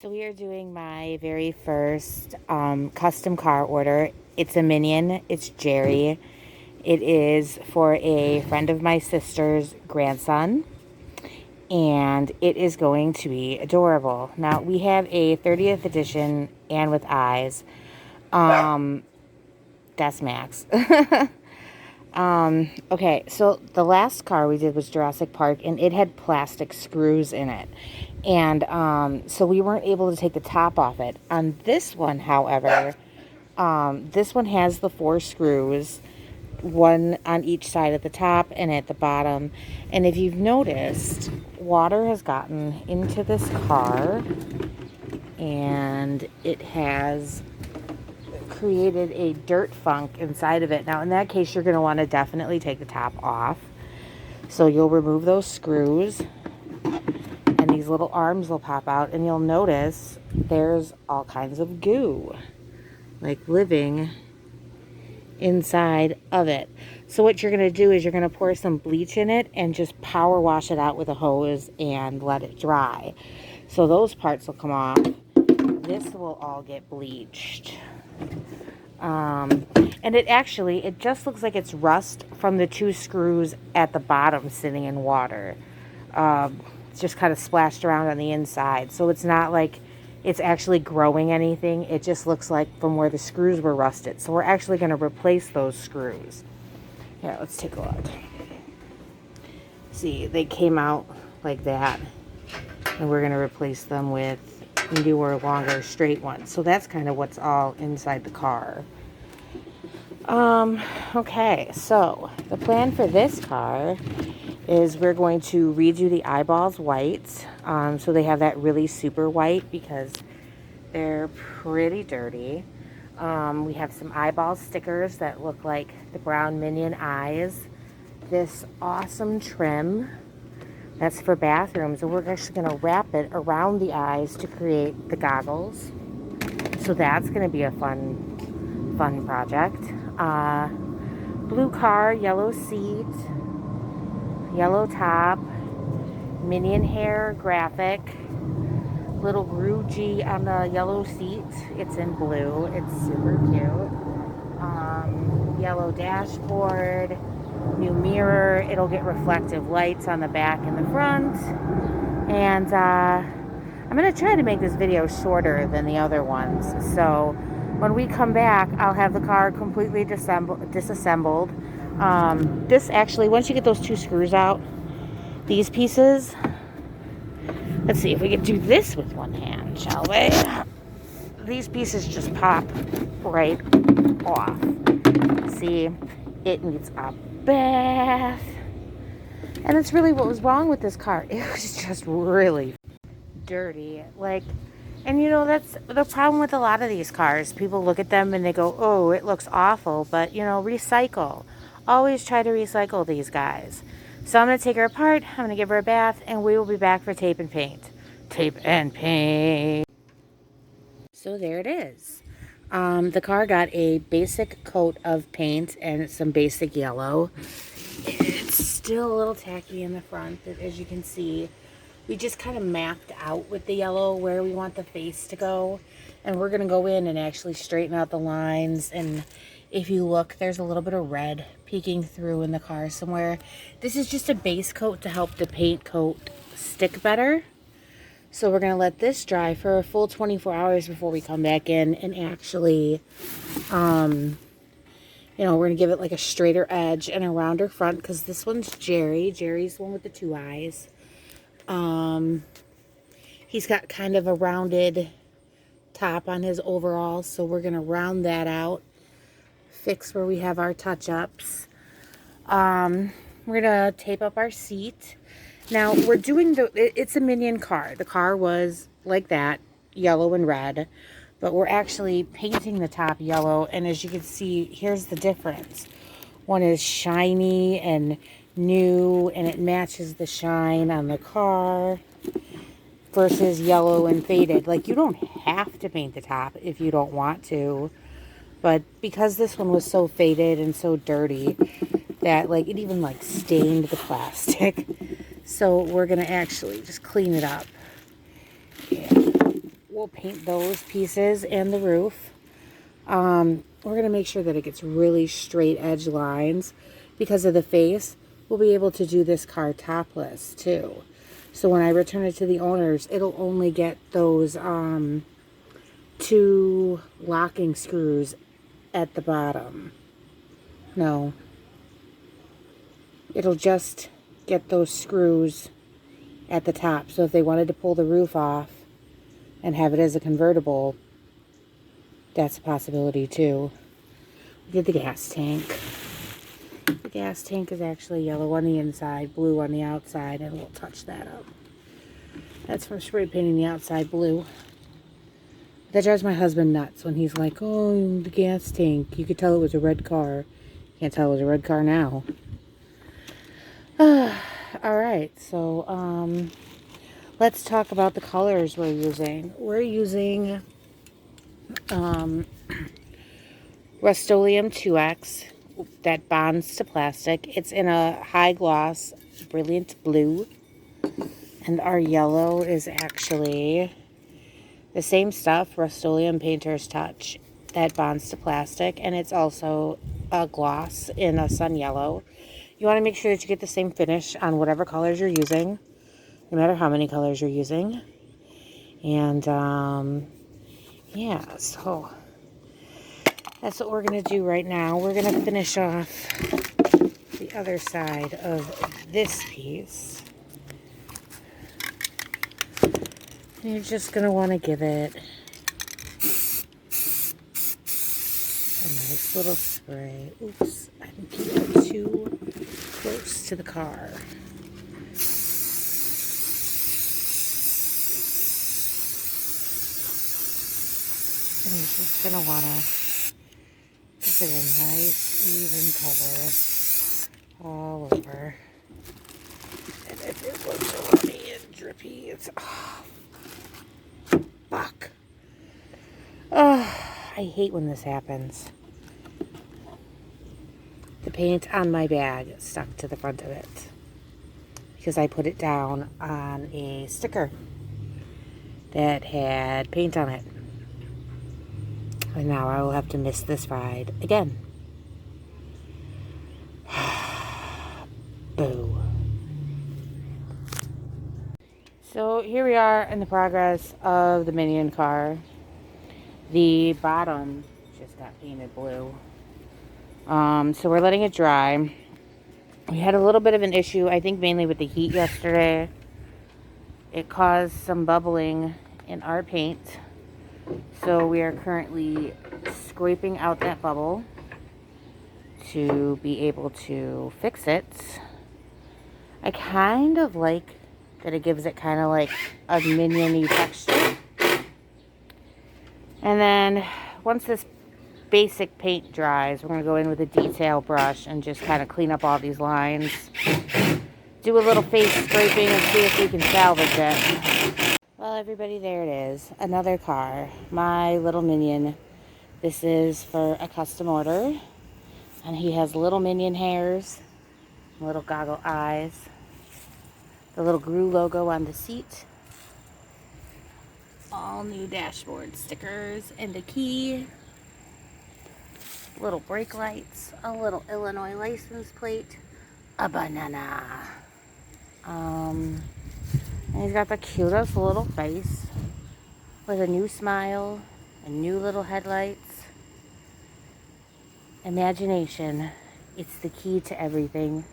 So we are doing my very first custom car order. It's a Minion. It's Jerry. It is for a friend of my sister's grandson. And it is going to be adorable. Now, we have a 30th edition and with eyes. That's Max. Okay, so the last car we did was Jurassic Park, and it had plastic screws in it. And so we weren't able to take the top off it. On this one, however, this one has the 4 screws, one on each side at the top and at the bottom. And if you've noticed, water has gotten into this car, and it has created a dirt funk inside of it. Now, in that case, you're going to want to definitely take the top off. So you'll remove those screws, and these little arms will pop out, and you'll notice there's all kinds of goo, like living inside of it. So what you're going to do is you're going to pour some bleach in it and just power wash it out with a hose and let it dry. So those parts will come off. This will all get bleached. And it just looks like it's rust from the 2 screws at the bottom sitting in water. It's just kind of splashed around on the inside. So it's not like it's actually growing anything. It just looks like from where the screws were rusted. So we're actually going to replace those screws. Here, let's take a look. See, they came out like that. And we're going to replace them with newer, longer, straight ones. So that's kind of what's all inside the car. Okay, so the plan for this car is we're going to redo the eyeballs white. So they have that really super white because they're pretty dirty. We have some eyeball stickers that look like the brown Minion eyes. This awesome trim. That's for bathrooms, and we're actually going to wrap it around the eyes to create the goggles. So that's going to be a fun project. Blue car, yellow seat, yellow top, Minion hair graphic, little Groovy on the yellow seat. It's in blue. It's super cute. Yellow dashboard. New mirror. It'll get reflective lights on the back and the front. And I'm going to try to make this video shorter than the other ones. So when we come back, I'll have the car completely disassembled. This actually, once you get those 2 screws out, these pieces, let's see if we can do this with one hand, shall we? These pieces just pop right off. See, it needs a bath. And that's really what was wrong with this car. It was just really dirty. And you know, that's the problem with a lot of these cars. People look at them and they go, oh, it looks awful. But, you know, recycle. Always try to recycle these guys. So I'm going to take her apart. I'm going to give her a bath. And we will be back for tape and paint. Tape and paint. So there it is. The car got a basic coat of paint and some basic yellow. It's still a little tacky in the front, as you can see. We just kind of mapped out with the yellow where we want the face to go. And we're going to go in and actually straighten out the lines. And if you look, there's a little bit of red peeking through in the car somewhere. This is just a base coat to help the paint coat stick better. So we're going to let this dry for a full 24 hours before we come back in and actually, you know, we're going to give it like a straighter edge and a rounder front because this one's Jerry. Jerry's the one with the 2 eyes. He's got kind of a rounded top on his overall, so we're going to round that out, fix where we have our touch-ups. We're going to tape up our seat. Now, we're doing it's a Minion car. The car was like that, yellow and red, but we're actually painting the top yellow, and as you can see, here's the difference. One is shiny and new, and it matches the shine on the car, versus yellow and faded. Like, you don't have to paint the top if you don't want to, but because this one was so faded and so dirty that, like, it even, like, stained the plastic. So we're going to actually just clean it up and we'll paint those pieces and the roof. We're going to make sure that it gets really straight edge lines because of the face. We'll be able to do this car topless too. So when I return it to the owners, it'll only get those 2 locking screws at the bottom. No. It'll just get those screws at the top. So if they wanted to pull the roof off and have it as a convertible, that's a possibility too. We did the gas tank. The gas tank is actually yellow on the inside, blue on the outside, and we'll touch that up. That's from spray painting the outside blue. That drives my husband nuts when he's like, oh, the gas tank. You could tell it was a red car. Can't tell it was a red car now. Alright, so let's talk about the colors we're using. We're using Rust-Oleum 2X that bonds to plastic. It's in a high gloss, brilliant blue. And our yellow is actually the same stuff, Rust-Oleum Painter's Touch, that bonds to plastic. And it's also a gloss in a sun yellow. You want to make sure that you get the same finish on whatever colors you're using, no matter how many colors you're using. And, yeah, so that's what we're going to do right now. We're going to finish off the other side of this piece. And you're just going to want to give it a nice little spray. Oops, I'm getting too close to the car. And you're just going to want to give it a nice even cover all over. And if it looks runny and drippy, it's... Oh, fuck. Oh, I hate when this happens. The paint on my bag stuck to the front of it because I put it down on a sticker that had paint on it. And now I will have to miss this ride again. Boo. So here we are in the progress of the Minion car. The bottom just got painted blue. So we're letting it dry. We had a little bit of an issue, I think mainly with the heat yesterday. It caused some bubbling in our paint. So we are currently scraping out that bubble to be able to fix it. I kind of like that it gives it kind of like a minion-y texture. And then once this basic paint dries, we're going to go in with a detail brush and just kind of clean up all these lines. Do a little face scraping and see if we can salvage it. Well, everybody, there it is. Another car. My little Minion. This is for a custom order. And he has little Minion hairs, little goggle eyes, the little Gru logo on the seat, all new dashboard stickers and a key, little brake lights, a little Illinois license plate, a banana. And he's got the cutest little face with a new smile and new little headlights. Imagination, it's the key to everything.